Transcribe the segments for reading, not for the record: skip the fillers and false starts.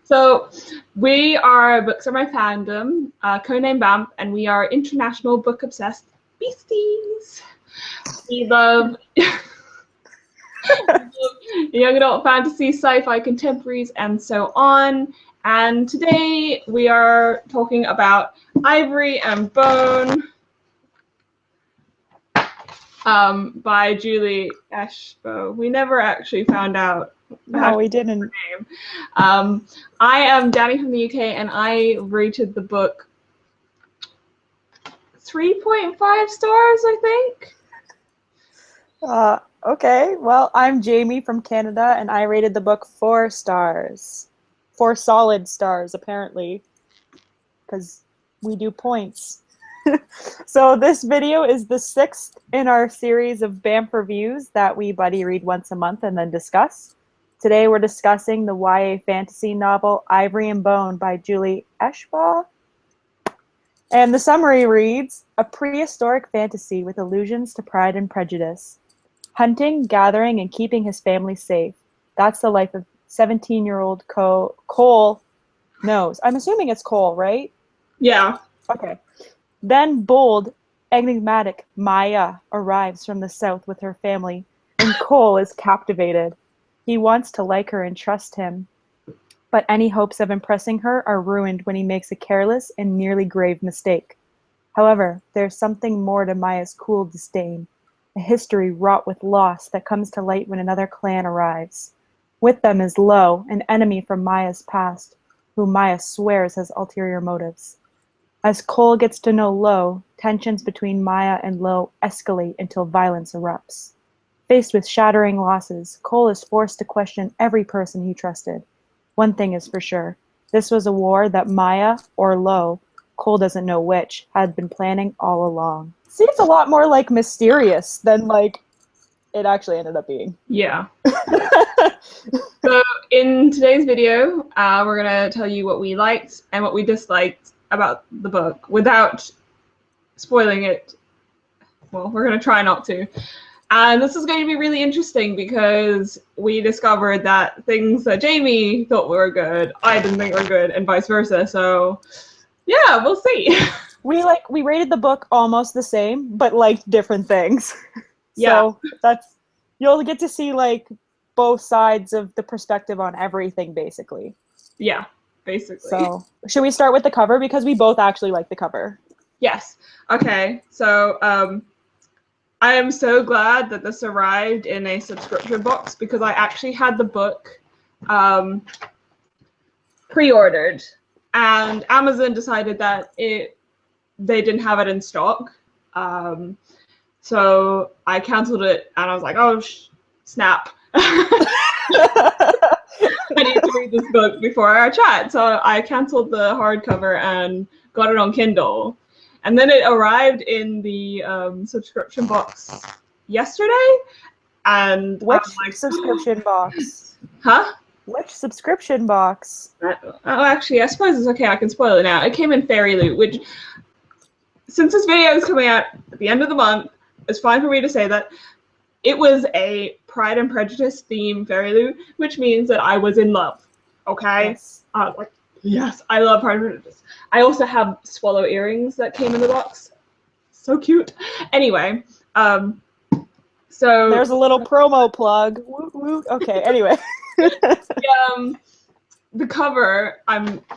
So we are Books Are My Fandom, codename BAMF, and we are international book obsessed beasties. We love young adult fantasy, sci-fi, contemporaries, and so on. And today we are talking about Ivory and Bone by Julie Eshbaugh. We never actually found out. No, we didn't. Name. I am Dani from the UK, and I rated the book 3.5 stars, I think. Okay, well, I'm Jamie from Canada, and I rated the book 4 stars. 4 solid stars, apparently, because we do points. So this video is the 6th in our series of BAMF reviews that we buddy read once a month and then discuss. Today we're discussing the YA fantasy novel Ivory and Bone by Julie Eshbaugh. And the summary reads, a prehistoric fantasy with allusions to Pride and Prejudice. Hunting, gathering, and keeping his family safe. That's the life of 17-year-old Cole knows. I'm assuming it's Cole, right? Yeah. Okay. Then bold, enigmatic Maya arrives from the south with her family, and Cole is captivated. He wants to like her and trust him, but any hopes of impressing her are ruined when he makes a careless and nearly grave mistake. However, there's something more to Maya's cool disdain, a history wrought with loss that comes to light when another clan arrives. With them is Lo, an enemy from Maya's past, whom Maya swears has ulterior motives. As Cole gets to know Lo, tensions between Maya and Lo escalate until violence erupts. Faced with shattering losses, Cole is forced to question every person he trusted. One thing is for sure, this was a war that Maya, or Lo, Cole doesn't know which, had been planning all along. Seems a lot more like mysterious than like it actually ended up being. Yeah. So in today's video, we're going to tell you what we liked and what we disliked about the book without spoiling it. Well, we're going to try not to. And this is going to be really interesting because we discovered that things that Jamie thought were good, I didn't think were good, and vice versa. So yeah, we'll see. We rated the book almost the same, but liked different things. Yeah. So you'll get to see like both sides of the perspective on everything, basically. Yeah, basically. So should we start with the cover, because we both actually like the cover? Yes. Okay. So I am so glad that this arrived in a subscription box because I actually had the book pre-ordered, and Amazon decided that they didn't have it in stock. So I canceled it, and I was like, oh, snap. I need to read this book before our chat. So I canceled the hardcover and got it on Kindle. And then it arrived in the subscription box yesterday. And which subscription box? Huh? Which subscription box? Oh, actually, I suppose it's okay. I can spoil it now. It came in Fairy Loot, which, since this video is coming out at the end of the month, it's fine for me to say that it was a Pride and Prejudice theme Fairy Loot, which means that I was in love. Okay? Yes. I was like, yes, I love Pride and Prejudice. I also have swallow earrings that came in the box. So cute. Anyway, so there's a little promo plug. Woot woot. Okay, anyway. The cover,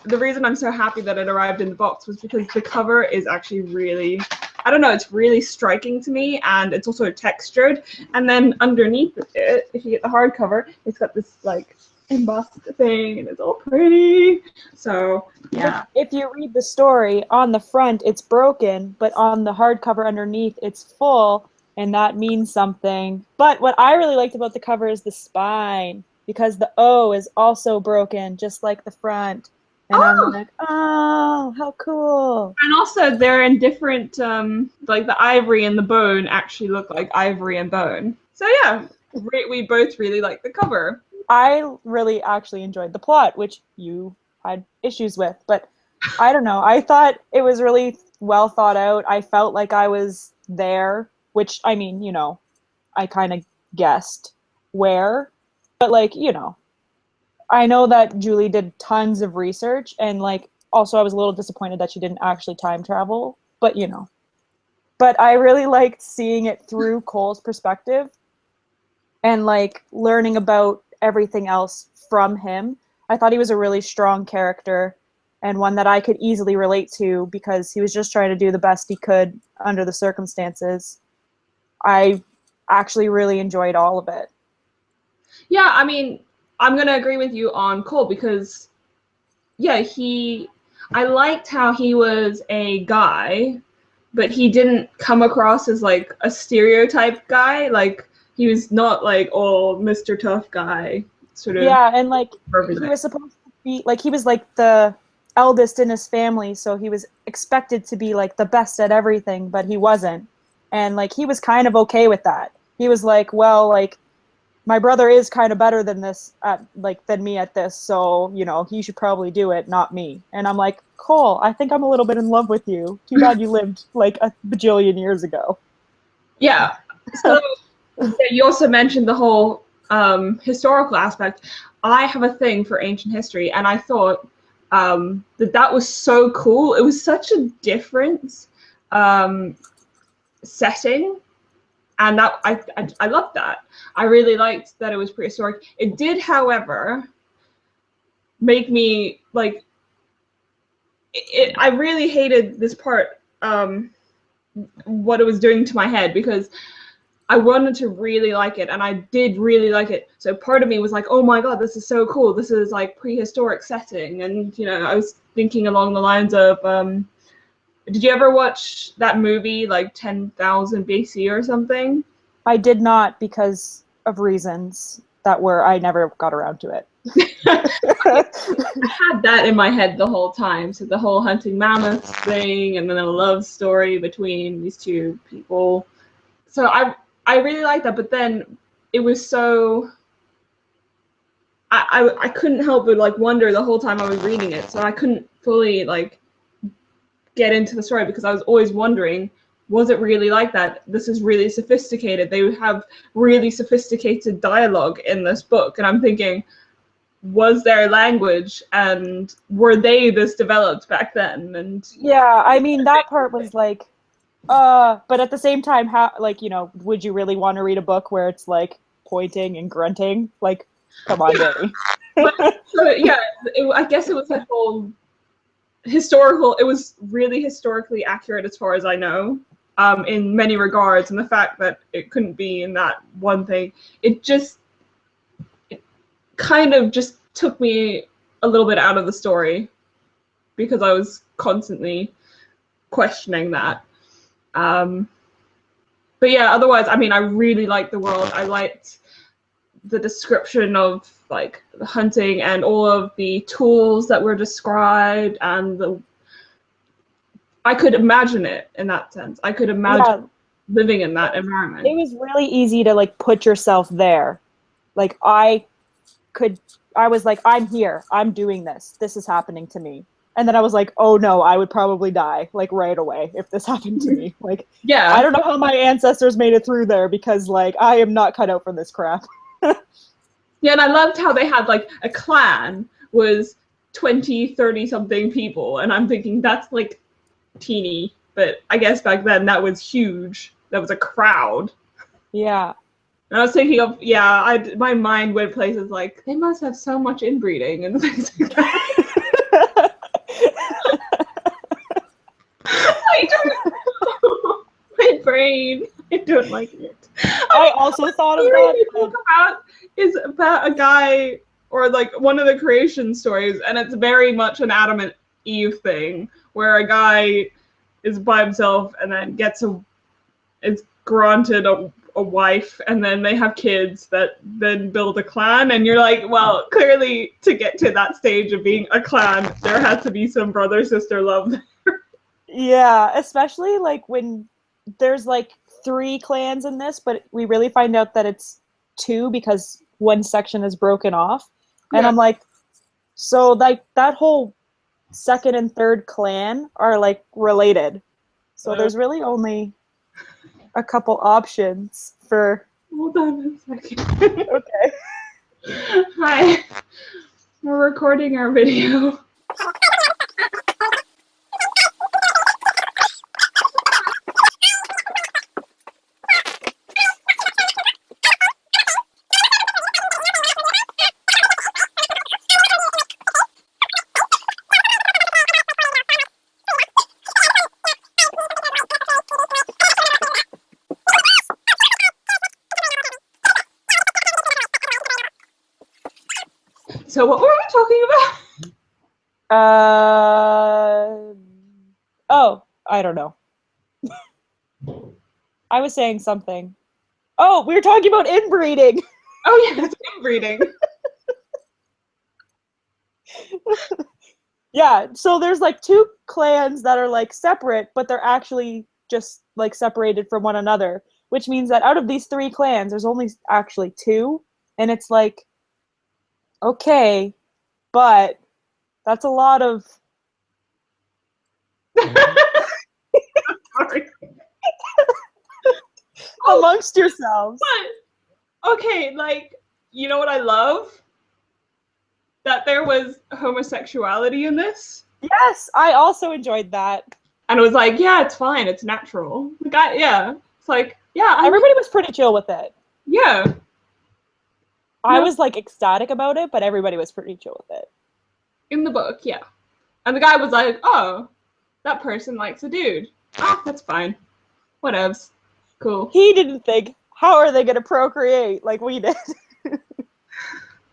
the reason I'm so happy that it arrived in the box was because the cover is actually really, I don't know, it's really striking to me, and it's also textured. And then underneath it, if you get the hardcover, it's got this like embossed thing, and it's all pretty. So yeah. If you read the story, on the front it's broken, but on the hardcover underneath it's full, and that means something. But what I really liked about the cover is the spine, because the O is also broken, just like the front. And I'm like, oh, how cool. And also they're in different, like the ivory and the bone actually look like ivory and bone. So yeah, we both really like the cover. I really actually enjoyed the plot, which you had issues with, but I don't know. I thought it was really well thought out. I felt like I was there, which, I mean, you know, I kind of guessed where, but like, you know, I know that Julie did tons of research, and like also I was a little disappointed that she didn't actually time travel, but you know. But I really liked seeing it through Cole's perspective and like learning about everything else from him. I thought he was a really strong character and one that I could easily relate to because he was just trying to do the best he could under the circumstances. I actually really enjoyed all of it. Yeah, I mean, I'm gonna agree with you on Cole because, yeah, I liked how he was a guy, but he didn't come across as like a stereotype guy. Like he was not like, oh, Mr. Tough guy, sort of. Yeah, and like Perfect. he was supposed to be like he was like the eldest in his family, so he was expected to be like the best at everything, but he wasn't. And like he was kind of okay with that. He was like, well, like my brother is kind of better than this at like than me at this, so you know he should probably do it, not me. And I'm like, Cole, I think I'm a little bit in love with you. Too bad you lived like a bajillion years ago. Yeah. So yeah, you also mentioned the whole historical aspect. I have a thing for ancient history, and I thought that was so cool. It was such a different setting, and that I loved that. I really liked that it was prehistoric. It did, however, make me like I really hated this part, what it was doing to my head, because I wanted to really like it, and I did really like it. So part of me was like, oh my god, this is so cool. This is like prehistoric setting. And, you know, I was thinking along the lines of, did you ever watch that movie, like 10,000 BC or something? I did not because of reasons that were I never got around to it. I had that in my head the whole time. So the whole hunting mammoths thing, and then a love story between these two people. So I really liked that, but then it was so I couldn't help but like wonder the whole time I was reading it. So I couldn't fully like get into the story because I was always wondering, was it really like that? This is really sophisticated. They have really sophisticated dialogue in this book, and I'm thinking, was there language and were they this developed back then? And yeah, I mean that part was like but at the same time, how, like, you know, would you really want to read a book where it's like pointing and grunting? Like, come on, Dani. So yeah, I guess it was a whole historical. It was really historically accurate as far as I know, in many regards, and the fact that it couldn't be in that one thing, it kind of just took me a little bit out of the story because I was constantly questioning that. But yeah, otherwise, I mean, I really liked the world. I liked the description of like the hunting and all of the tools that were described, and I could imagine it in that sense. I could imagine living in that environment. It was really easy to like put yourself there. Like I was like, I'm here. I'm doing this. This is happening to me. And then I was like, oh no, I would probably die like right away if this happened to me. Like, yeah, I don't know how my ancestors made it through there because like I am not cut out for this crap. Yeah, and I loved how they had like a clan was 20, 30 something people. And I'm thinking that's like teeny, but I guess back then that was huge. That was a crowd. Yeah. And I was thinking of, my mind went places like, they must have so much inbreeding and things like that. My brain, I don't like it. I also thought of that. Is about a guy, or like one of the creation stories, and it's very much an Adam and Eve thing, where a guy is by himself and then is granted a wife, and then they have kids that then build a clan, and you're like, well, clearly to get to that stage of being a clan, there has to be some brother-sister love there. Yeah, especially like when there's like 3 clans in this, but we really find out that it's 2 because one section is broken off. And I'm like, so like that whole 2nd and 3rd clan are like related. So there's really only a couple options for... Hold on a second. Okay. Hi. We're recording our video. So what were we talking about? Oh, I don't know. I was saying something. Oh, we were talking about inbreeding. Oh yeah, it's inbreeding. Yeah, so there's like two clans that are like separate, but they're actually just like separated from one another, which means that out of these three clans, there's only actually two, and it's like, okay, but that's a lot of... Sorry. Amongst yourselves. But, okay, like, you know what I love? That there was homosexuality in this. Yes, I also enjoyed that. And it was like, yeah, it's fine, it's natural. Like, yeah, it's like, yeah. Everybody was pretty chill with it. Yeah. I was like ecstatic about it, but everybody was pretty chill with it. In the book, yeah. And the guy was like, oh, that person likes a dude. Ah, that's fine. Whatevs. Cool. He didn't think, how are they going to procreate like we did?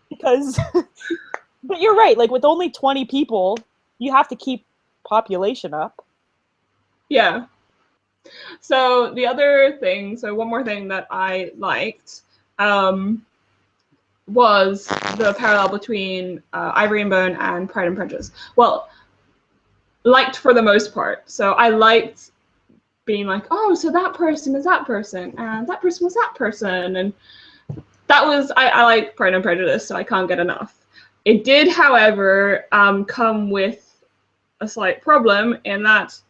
Because, but you're right, like with only 20 people, you have to keep population up. Yeah. So the other thing, so one more thing that I liked was the parallel between Ivory and Bone and Pride and Prejudice. Well, liked for the most part. So I liked being like, oh, so that person is that person, and that person was that person, and that was, I like Pride and Prejudice, so I can't get enough. It did, however, come with a slight problem in that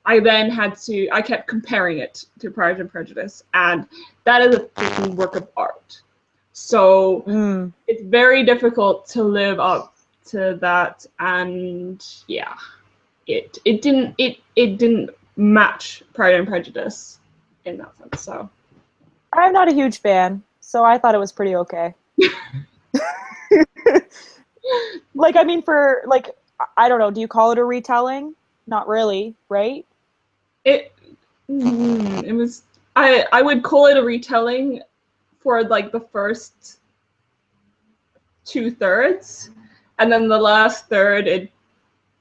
I then I kept comparing it to Pride and Prejudice, and that is a freaking work of art. So it's very difficult to live up to that, and yeah, it didn't match Pride and Prejudice in that sense. So I'm not a huge fan, so I thought it was pretty okay. Like, I mean, for like, I don't know, do you call it a retelling? Not really, right? It was, I would call it a retelling for like the first 2/3, and then the last third it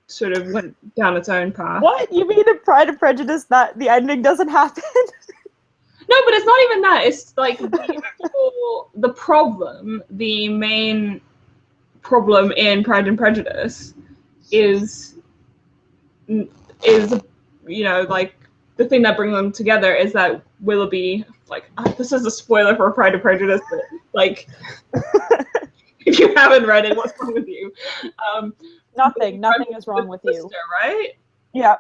sort of went down its own path. What? You mean in Pride and Prejudice that the ending doesn't happen? No, but it's not even that. It's like the main problem in Pride and Prejudice is you know, like, the thing that brings them together is that Willoughby, like, this is a spoiler for Pride and Prejudice, but like, if you haven't read it, what's wrong with you? Nothing is wrong with you. Sister, right? Yeah.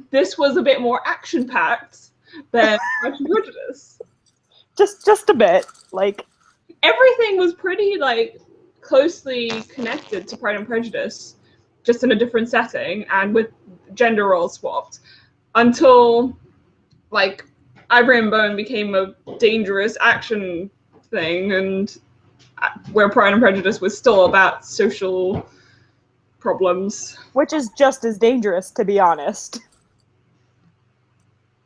This was a bit more action-packed than Pride and Prejudice. Just a bit, like. Everything was pretty, like, closely connected to Pride and Prejudice, just in a different setting and with gender roles swapped, until like Ivory and Bone became a dangerous action thing, and where Pride and Prejudice was still about social problems. Which is just as dangerous, to be honest.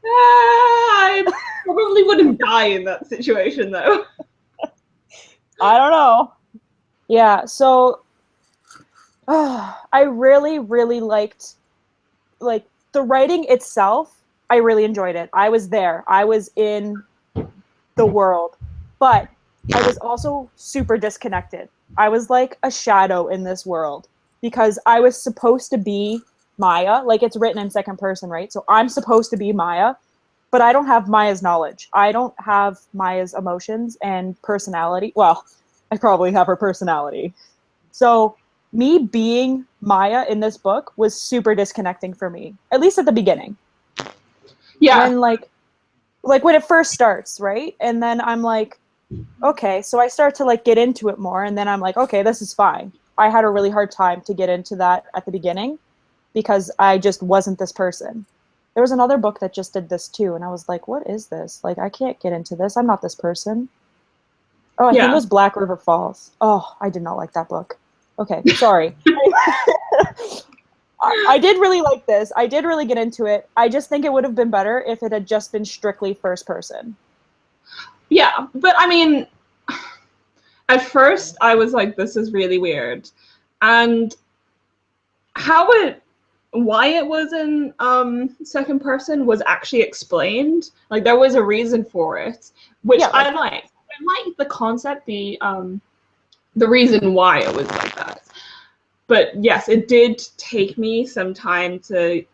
I probably wouldn't die in that situation, though. I don't know. Yeah, so I really, really liked, like, the writing itself. I really enjoyed it. I was there. I was in the world. But I was also super disconnected. I was like a shadow in this world because I was supposed to be Maya. Like, it's written in second person, right? So I'm supposed to be Maya, but I don't have Maya's knowledge. I don't have Maya's emotions and personality. Well, I probably have her personality. So me being Maya in this book was super disconnecting for me, at least at the beginning. Yeah. When like when it first starts, right? And then I'm like, okay, so I start to like get into it more, and then I'm like, okay, this is fine. I had a really hard time to get into that at the beginning because I just wasn't this person. There was another book that just did this too, and I was like, what is this? Like, I can't get into this. I'm not this person. Oh, I think it Yeah. was Black River Falls. Oh, I did not like that book. Okay, sorry. I did really like this. I did really get into it. I just think it would have been better if it had just been strictly first person. Yeah, but I mean, at first I was like, this is really weird. And why it was in second person was actually explained. Like there was a reason for it, which Yeah, like, I like. I like the concept, the reason why it was like that. But yes, it did take me some time to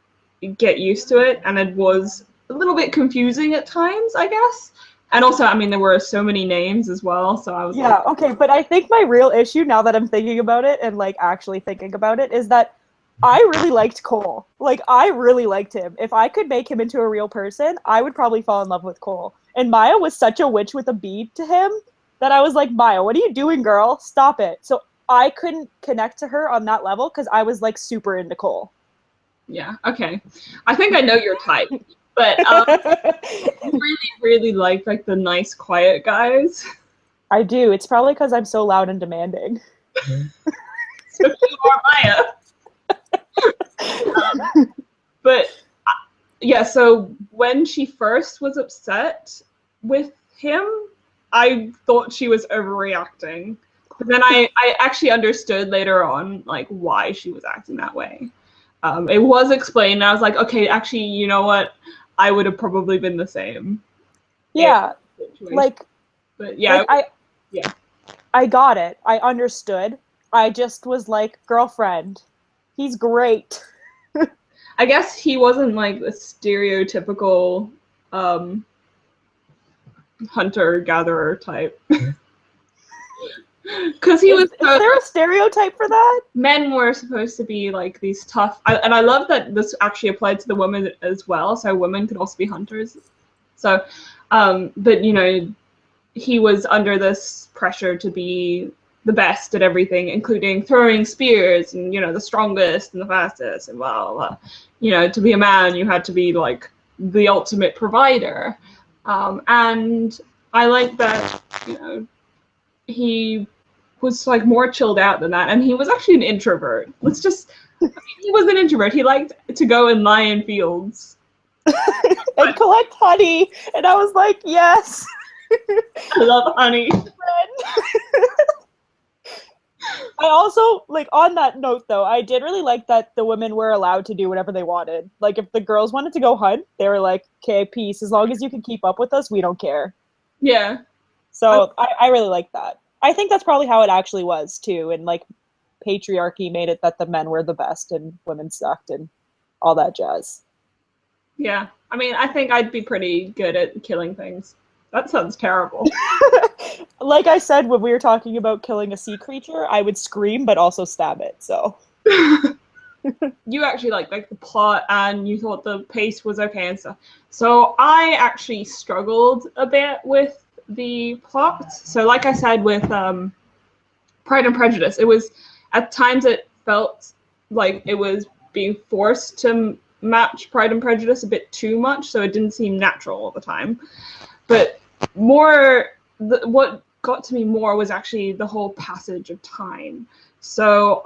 get used to it, and it was a little bit confusing at times, I guess. And also, I mean, there were so many names as well, so I was yeah, like, okay, but I think my real issue now that I'm thinking about it and like actually thinking about it is that I really liked Cole. Like I really liked him. If I could make him into a real person, I would probably fall in love with Cole. And Maya was such a witch with a bead to him that I was like, Maya, what are you doing, girl? Stop it. So I couldn't connect to her on that level because I was like super into Cole. yeah, okay. I think I know your type, but really, really like the nice, quiet guys. I do. It's probably because I'm so loud and demanding. So you are Maya. But yeah, so when she first was upset with him, I thought she was overreacting. But then I actually understood later on like why she was acting that way. It was explained, and I was like, okay, actually, you know what? I would have probably been the same. Yeah, like But yeah, like I yeah. I got it. I understood. I just was like, girlfriend, he's great. I guess he wasn't like the stereotypical hunter gatherer type. Because he was. Is there a stereotype for that? Men were supposed to be like these tough, and I love that this actually applied to the women as well. So women could also be hunters. So, but you know, he was under this pressure to be the best at everything, including throwing spears and you know the strongest and the fastest and blah blah blah. You know, to be a man, you had to be like the ultimate provider, and I like that. You know, he was like more chilled out than that, and he was actually an introvert. Let's just, I mean, he was an introvert. He liked to go and lie in fields and collect honey, and I was like, yes. I love honey. I also, like, on that note, though, I did really like that the women were allowed to do whatever they wanted. Like, if the girls wanted to go hunt, they were like, okay, peace. As long as you can keep up with us, we don't care. Yeah. So I really like that. I think that's probably how it actually was, too. And, like, patriarchy made it that the men were the best and women sucked and all that jazz. Yeah. I mean, I think I'd be pretty good at killing things. That sounds terrible. Like I said, when we were talking about killing a sea creature, I would scream but also stab it. So You actually like the plot and you thought the pace was okay and stuff. So I actually struggled a bit with the plot. So like I said with Pride and Prejudice, it was at times it felt like it was being forced to match Pride and Prejudice a bit too much, so it didn't seem natural all the time. But what got to me more was actually the whole passage of time. So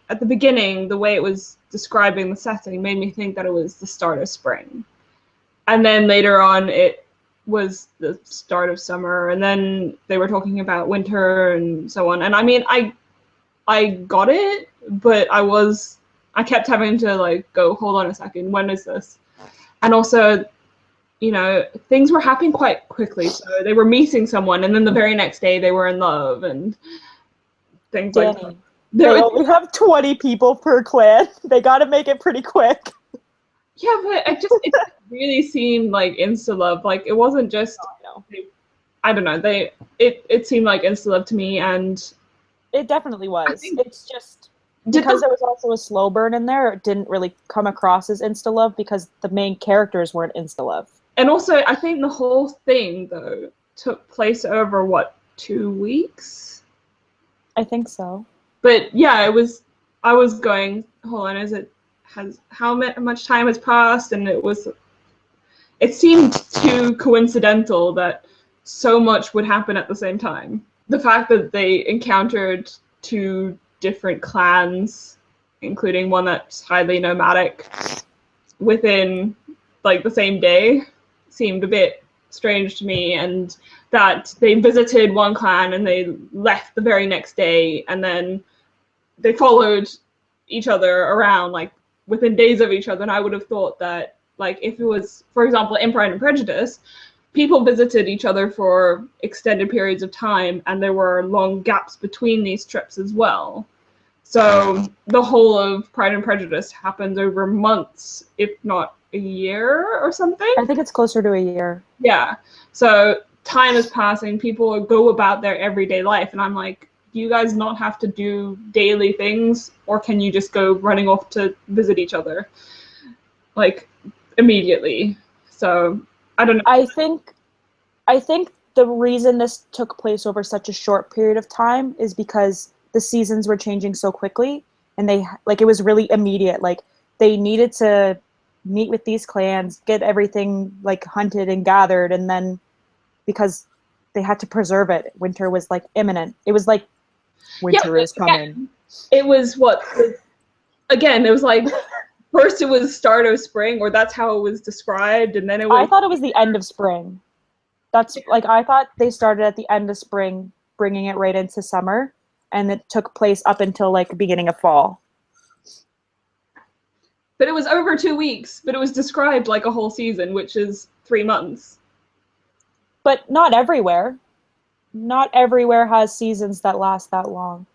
at the beginning, the way it was describing the setting made me think that it was the start of spring. And then later on, it was the start of summer. And then they were talking about winter and so on. And I mean, I got it, but I kept having to like go, hold on a second, when is this? And also, you know, things were happening quite quickly. So they were meeting someone, and then the very next day they were in love and things Dani, like that. they only have 20 people per clan. They got to make it pretty quick. Yeah, but it really seemed like insta love. Like it wasn't just. I don't know. It seemed like insta love to me, and it definitely was. It's just because there was also a slow burn in there. It didn't really come across as insta love because the main characters weren't insta love. And also, I think the whole thing though took place over, what, 2 weeks? I think so. But yeah, I was going, hold on, how much time has passed? And it seemed too coincidental that so much would happen at the same time. The fact that they encountered 2 different clans, including one that's highly nomadic, within like the same day seemed a bit strange to me, and that they visited one clan and they left the very next day, and then they followed each other around like within days of each other. And I would have thought that, like, if it was, for example, in Pride and Prejudice, people visited each other for extended periods of time, and there were long gaps between these trips as well. So the whole of Pride and Prejudice happened over months, if not a year or something. I think it's closer to a year. Yeah. So time is passing, people go about their everyday life, and I'm like, do you guys not have to do daily things, or can you just go running off to visit each other like immediately? So I don't know. I think the reason this took place over such a short period of time is because the seasons were changing so quickly, and it was really immediate. Like, they needed to meet with these clans, get everything like hunted and gathered, and then because they had to preserve it, winter was like imminent. It was like winter is coming. It was again, it was like first it was start of spring, or that's how it was described, and then it was, I thought it was the end of spring. That's like, I thought they started at the end of spring, bringing it right into summer, and it took place up until like beginning of fall. But it was over 2 weeks, but it was described like a whole season, which is 3 months. But not everywhere. Not everywhere has seasons that last that long.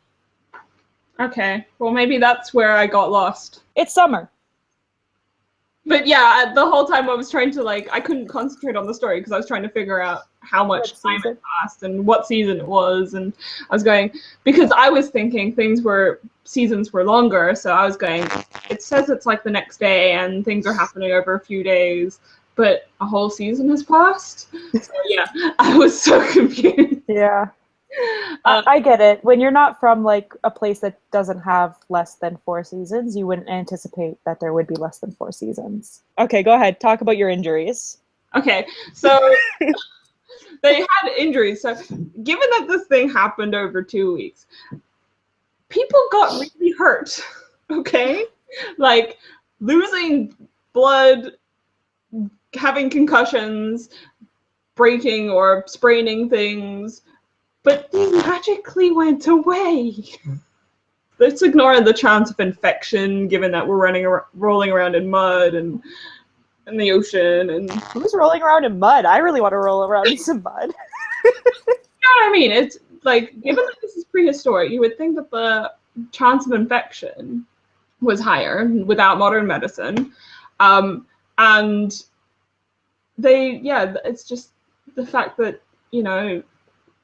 Okay, well, maybe that's where I got lost. It's summer. But yeah, the whole time I was trying to, like, I couldn't concentrate on the story because I was trying to figure out how much time had passed and what season it was. And I was going, because I was thinking seasons were longer. So I was going, it says it's like the next day and things are happening over a few days, but a whole season has passed. So yeah, I was so confused. Yeah. I get it. When you're not from like a place that doesn't have less than 4 seasons, you wouldn't anticipate that there would be less than 4 seasons. Okay, go ahead. Talk about your injuries. Okay, so they had injuries. So given that this thing happened over 2 weeks, people got really hurt, okay? Like losing blood, having concussions, breaking or spraining things, but they magically went away. Let's ignore the chance of infection, given that we're rolling around in mud and in the ocean. And who's rolling around in mud? I really want to roll around in some mud. You know what I mean? It's like, given that this is prehistoric, you would think that the chance of infection was higher without modern medicine. And it's just the fact that, you know,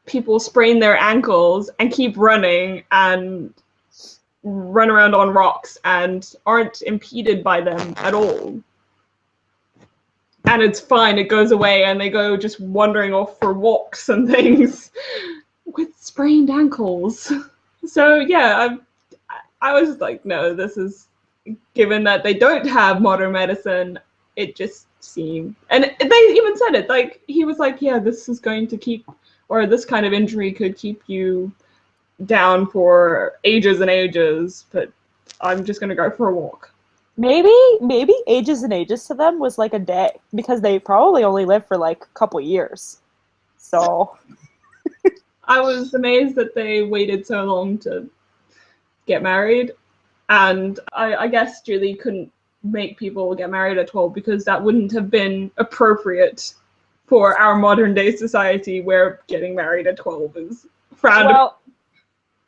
people sprain their ankles and keep running and run around on rocks and aren't impeded by them at all. And it's fine, it goes away, and they go just wandering off for walks and things with sprained ankles. So yeah, I was like, no, this is, given that they don't have modern medicine, it just seemed, and they even said it, like, he was like, yeah, this is going to keep, or this kind of injury could keep you down for ages and ages, but I'm just going to go for a walk. Maybe ages and ages to them was like a day, because they probably only lived for like a couple years. So I was amazed that they waited so long to get married. And I guess Julie couldn't make people get married at 12 because that wouldn't have been appropriate for our modern day society, where getting married at 12 is frowned upon. Well,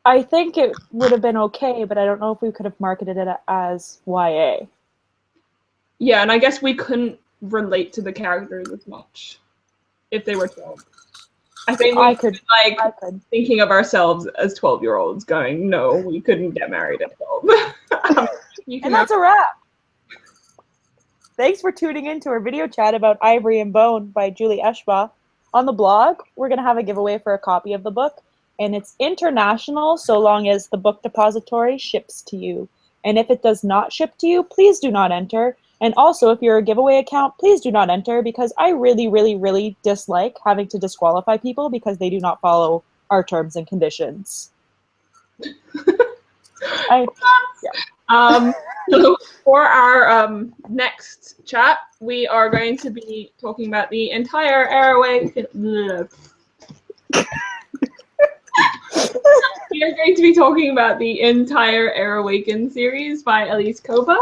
I think it would have been okay, but I don't know if we could have marketed it as YA. Yeah, and I guess we couldn't relate to the characters as much if they were 12. I think I could thinking of ourselves as 12-year-olds going, no, we couldn't get married at 12. And that's a wrap. Thanks for tuning in to our video chat about Ivory and Bone by Julie Eshbaugh. On the blog, we're going to have a giveaway for a copy of the book, and it's international so long as the book depository ships to you. And if it does not ship to you, please do not enter. And also, if you're a giveaway account, please do not enter, because I really, really, really dislike having to disqualify people because they do not follow our terms and conditions. So for our next chat, we are going to be talking about the entire We are going to be talking about the entire Air Awakened series by Elise Kova.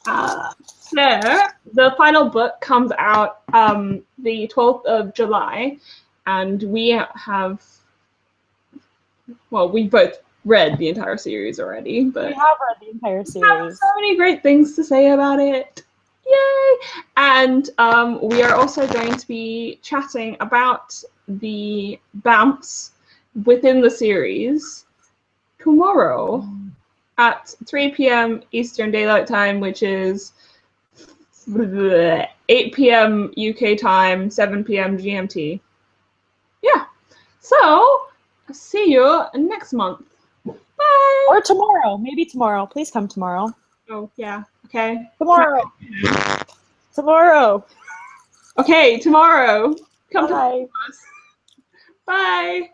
The final book comes out the 12th of July, and we have, well, we both read the entire series already, but we have read the entire series. We have so many great things to say about it. Yay! And we are also going to be chatting about the BAMFs within the series tomorrow at 3 p.m. Eastern Daylight Time, which is 8 p.m. UK time, 7 p.m. GMT. Yeah. So, see you next month. Bye. Or tomorrow. Maybe tomorrow. Please come tomorrow. Oh, yeah. Okay. Tomorrow. Tomorrow. Okay, tomorrow. Come Bye. to us. Bye.